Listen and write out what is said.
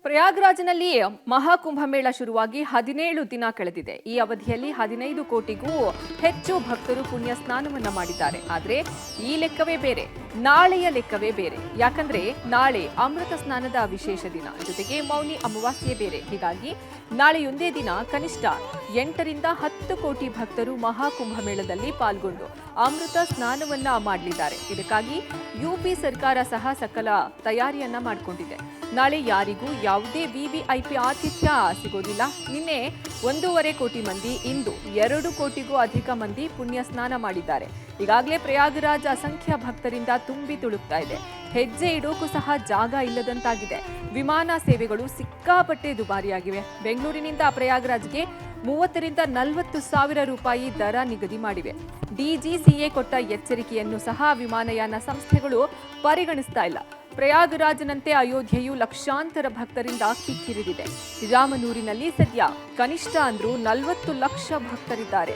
ಪ್ರಯಾಗ್ರಾಜ್ನಲ್ಲಿ ಮಹಾಕುಂಭಮೇಳ ಶುರುವಾಗಿ 17 ದಿನ ಕಳೆದಿದೆ. ಈ ಅವಧಿಯಲ್ಲಿ 15 ಕೋಟಿಗೂ ಹೆಚ್ಚು ಭಕ್ತರು ಪುಣ್ಯ ಸ್ನಾನವನ್ನ ಮಾಡಿದ್ದಾರೆ. ಆದರೆ ಈ ಲೆಕ್ಕವೇ ಬೇರೆ, ನಾಳೆಯ ಲೆಕ್ಕವೇ ಬೇರೆ. ಯಾಕಂದ್ರೆ ನಾಳೆ ಅಮೃತ ಸ್ನಾನದ ವಿಶೇಷ ದಿನ, ಜೊತೆಗೆ ಮೌನಿ ಅಮಾವಾಸ್ಯೆ ಬೇರೆ. ಹೀಗಾಗಿ ನಾಳೆಯೊಂದೇ ದಿನ ಕನಿಷ್ಠ 8 ರಿಂದ 10 ಕೋಟಿ ಭಕ್ತರು ಮಹಾಕುಂಭಮೇಳದಲ್ಲಿ ಪಾಲ್ಗೊಂಡು ಅಮೃತ ಸ್ನಾನವನ್ನ ಮಾಡಲಿದ್ದಾರೆ. ಇದಕ್ಕಾಗಿ ಯುಪಿ ಸರ್ಕಾರ ಸಹ ಸಕಲ ತಯಾರಿಯನ್ನ ಮಾಡಿಕೊಂಡಿದೆ. ನಾಳೆ ಯಾರಿಗೂ ಯಾವುದೇ ವಿವಿಐಪಿ ಆತಿಥ್ಯ ಸಿಗೋದಿಲ್ಲ. ನಿನ್ನೆ 1.5 ಕೋಟಿ ಮಂದಿ, ಇಂದು 2 ಕೋಟಿಗೂ ಅಧಿಕ ಮಂದಿ ಪುಣ್ಯ ಸ್ನಾನ ಮಾಡಿದ್ದಾರೆ. ಈಗಾಗಲೇ ಪ್ರಯಾಗರಾಜ್ ಅಸಂಖ್ಯ ಭಕ್ತರಿಂದ ತುಂಬಿ ತುಳುಕ್ತಾ ಇದೆ. ಹೆಜ್ಜೆ ಇಡೋಕು ಸಹ ಜಾಗ ಇಲ್ಲದಂತಾಗಿದೆ. ವಿಮಾನ ಸೇವೆಗಳು ಸಿಕ್ಕಾಪಟ್ಟೆ ದುಬಾರಿಯಾಗಿವೆ. ಬೆಂಗಳೂರಿನಿಂದ ಪ್ರಯಾಗರಾಜ್ಗೆ 30 ರಿಂದ 40 ಸಾವಿರ ರೂಪಾಯಿ ದರ ನಿಗದಿ ಮಾಡಿವೆ. ಡಿಜಿಸಿಎ ಕೊಟ್ಟ ಎಚ್ಚರಿಕೆಯನ್ನು ಸಹ ವಿಮಾನಯಾನ ಸಂಸ್ಥೆಗಳು ಪರಿಗಣಿಸ್ತಾ ಇಲ್ಲ. ಪ್ರಯಾಗರಾಜ್ನಂತೆ ಅಯೋಧ್ಯೆಯು ಲಕ್ಷಾಂತರ ಭಕ್ತರಿಂದ ಕಿಕ್ಕಿರಿದಿದೆ. ರಾಮನೂರಿನಲ್ಲಿ ಸದ್ಯ ಕನಿಷ್ಠ ಅಂದ್ರೂ 40 ಲಕ್ಷ ಭಕ್ತರಿದ್ದಾರೆ.